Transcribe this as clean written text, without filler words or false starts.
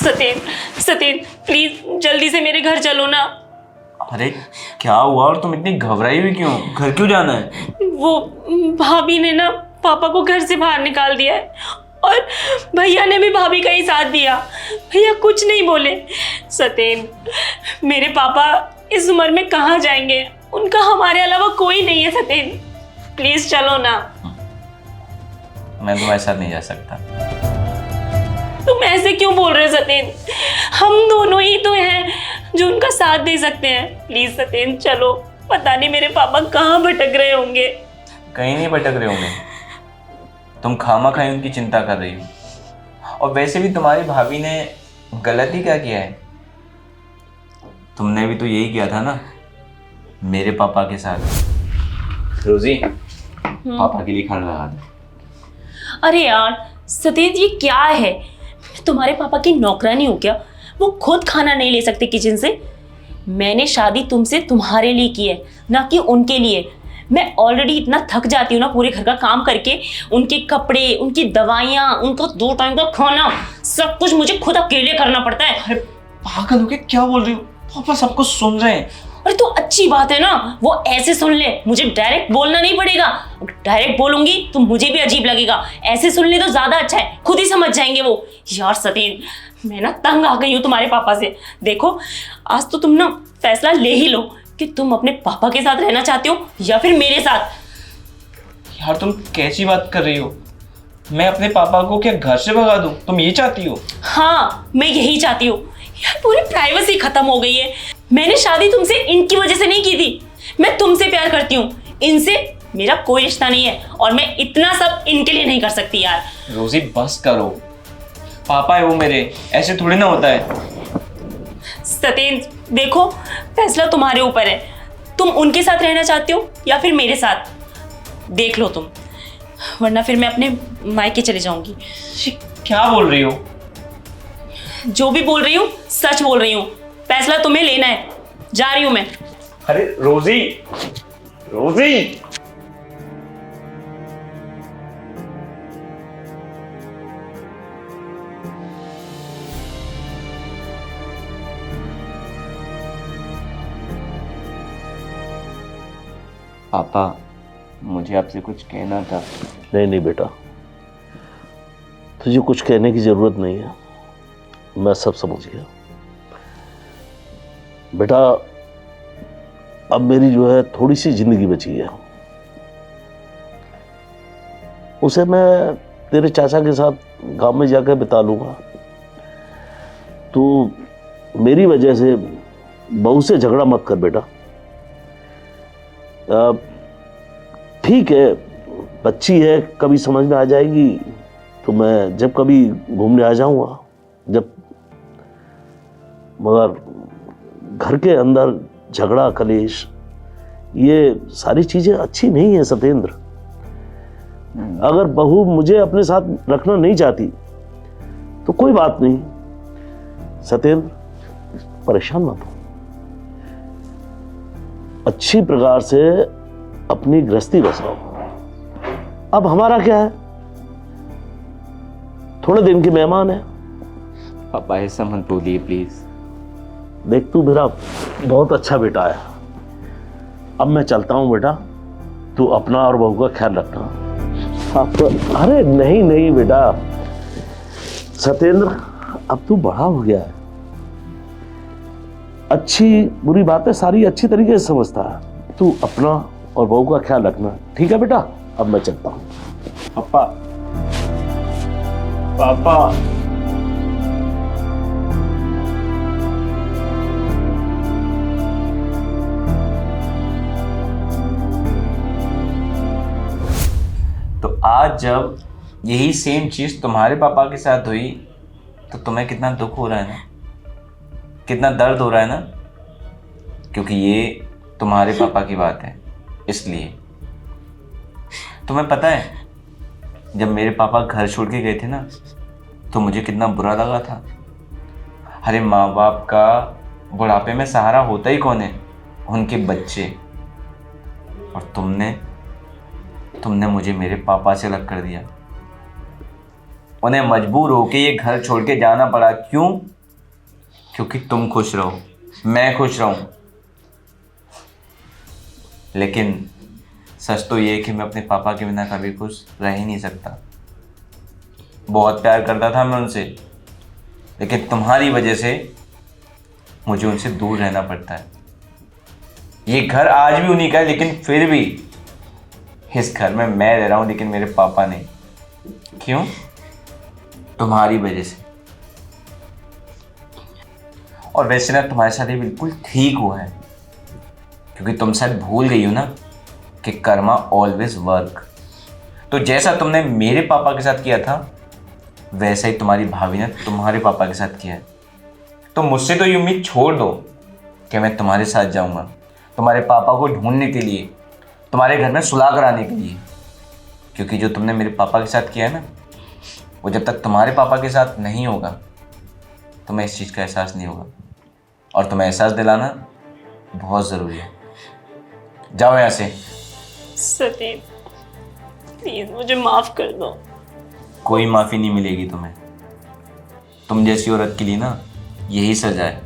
सतेन, सतेन please जल्दी से मेरे घर चलो ना। अरे क्या हुआ और तुम इतनी घबराई हुई क्यों? घर क्यों जाना है? वो भाभी ने ना पापा को घर से बाहर निकाल दिया है और भैया ने भी भाभी का ही साथ दिया। भैया कुछ नहीं बोले। सतेन, मेरे पापा इस उम्र में कहाँ जाएंगे, उनका हमारे अलावा कोई नहीं है। सतेन प्लीज चलो ना। मैं तुम्हारे साथ नहीं जा सकता। तुम ऐसे क्यों बोल रहे हो सतेन? हम दोनों ही तो हैं जो उनका साथ दे सकते हैं। प्लीज सतेन चलो, पता नहीं मेरे पापा कहाँ भटक रहे होंगे। कहीं नहीं भटक रहे होंगे, तुम खामा-खाई उनकी चिंता कर रही हो। और वैसे भी तुम्हारी भाभी ने गलती क्या किया है? तुमने भी तो यही किया था ना मेरे पापा के साथ। रोजी, पापा के लिए खाना लगा दे। अरे यार सतेन, ये क्या है? मैं तुम्हारे पापा की नौकरानी हूँ क्या? वो खुद खाना नहीं ले सकते किचन से? मैंने शादी तुमसे तुम्हारे लिए की है, ना कि उनके लिए। मैं ऑलरेडी इतना थक जाती हूँ ना पूरे घर का काम करके। उनके कपड़े, उनकी दवाइयाँ, उनका 2 टाइम का खाना, सब कुछ मुझे खुद अकेले करना पड़ता है। अरे पागल हो क्या? क्या बोल रही हो? पापा सब कुछ सुन रहे हैं। अरे तो अच्छी बात है ना, वो ऐसे सुन ले, मुझे डायरेक्ट बोलना नहीं पड़ेगा। डायरेक्ट बोलूंगी तो मुझे भी अजीब लगेगा, ऐसे सुन ले तो ज्यादा अच्छा है, खुद ही समझ जाएंगे वो। यार सतेन, मैं ना तंग आ गई हूँ तुम्हारे पापा से। देखो आज तो तुम ना फैसला ले ही लो कि तुम अपने पापा के साथ रहना चाहते हो या फिर मेरे साथ। यार तुम कैसी बात कर रही हो? मैं अपने पापा को क्या घर से भगा दूं? तुम ये चाहती हो? हाँ मैं यही चाहती हूँ। यार पूरी प्राइवेसी खत्म हो गई है। मैंने शादी तुमसे इनकी वजह से नहीं की थी, मैं तुमसे प्यार करती हूँ, इनसे मेरा कोई रिश्ता नहीं है और मैं इतना सब इनके लिए नहीं कर सकती। यार रोजी बस करो, पापा है वो मेरे, ऐसे थोड़ी ना होता है। सतेन देखो, फैसला तुम्हारे ऊपर है, तुम उनके साथ रहना चाहते हो या फिर मेरे साथ, देख लो तुम, वरना फिर मैं अपने मायके चले जाऊंगी। क्या बोल रही हो? जो भी बोल रही हूँ सच बोल रही हूँ, फैसला तुम्हें लेना है, जा रही हूँ मैं। अरे रोजी, रोजी पापा, मुझे आपसे कुछ कहना था। नहीं नहीं बेटा, तुझे कुछ कहने की जरूरत नहीं है, मैं सब समझ गया। बेटा अब मेरी जो है थोड़ी सी जिंदगी बची है, उसे मैं तेरे चाचा के साथ गांव में जाकर बिता लूंगा। तो मेरी वजह से बहू से झगड़ा मत कर बेटा। ठीक है, बच्ची है, कभी समझ में आ जाएगी तो मैं जब कभी घूमने आ जाऊंगा जब, मगर घर के अंदर झगड़ा कलेश ये सारी चीजें अच्छी नहीं है सत्येंद्र। अगर बहू मुझे अपने साथ रखना नहीं चाहती तो कोई बात नहीं सत्येंद्र, परेशान मत हो, अच्छी प्रकार से अपनी गृहस्थी बसाओ। अब हमारा क्या है, थोड़े दिन के मेहमान है। पापा ऐसा मत बोलिए प्लीज। देख तू मेरा बहुत अच्छा बेटा है, अब मैं चलता हूं बेटा, तू अपना और बहू का ख्याल रखना। अरे नहीं नहीं बेटा सत्येंद्र, अब तू बड़ा हो गया है, अच्छी बुरी बातें सारी अच्छी तरीके से समझता है। तू अपना और बहू का ख्याल रखना, ठीक है बेटा? अब मैं चलता हूं। पापा, पापा तो आज जब यही सेम चीज तुम्हारे पापा के साथ हुई तो तुम्हें कितना दुख हो रहा है ना, कितना दर्द हो रहा है ना, क्योंकि ये तुम्हारे पापा की बात है। इसलिए तुम्हें पता है जब मेरे पापा घर छोड़ के गए थे ना तो मुझे कितना बुरा लगा था। अरे माँ बाप का बुढ़ापे में सहारा होता ही कौन है? उनके बच्चे। और तुमने मुझे मेरे पापा से अलग कर दिया। उन्हें मजबूर होके ये घर छोड़ के जाना पड़ा। क्यों? क्योंकि तुम खुश रहो, मैं खुश रहूं। लेकिन सच तो ये है कि मैं अपने पापा के बिना कभी खुश रह ही नहीं सकता। बहुत प्यार करता था मैं उनसे, लेकिन तुम्हारी वजह से मुझे उनसे दूर रहना पड़ता है। ये घर आज भी उन्हीं का है, लेकिन फिर भी इस घर में मैं रह रहा हूं, लेकिन मेरे पापा नहीं। क्यों? तुम्हारी वजह से। और वैसे ना तुम्हारे साथ ये बिल्कुल ठीक हुआ है, क्योंकि तुम शायद भूल गई हो ना कि कर्मा ऑलवेज वर्क। तो जैसा तुमने मेरे पापा के साथ किया था, वैसा ही तुम्हारी भाभी ने तुम्हारे पापा के साथ किया है। तो मुझसे तो ये उम्मीद छोड़ दो कि मैं तुम्हारे साथ जाऊंगा, तुम्हारे पापा को ढूंढने के लिए, तुम्हारे घर में सुलह कराने के लिए। क्योंकि जो तुमने मेरे पापा के साथ किया है ना, वो जब तक तुम्हारे पापा के साथ नहीं होगा, तुम्हें इस चीज़ का एहसास नहीं होगा। और तुम्हें एहसास दिलाना बहुत ज़रूरी है। जाओ यहाँ से। सतीन, प्लीज मुझे माफ कर दो। कोई माफ़ी नहीं मिलेगी तुम्हें। तुम जैसी औरत के लिए ना यही सजा है।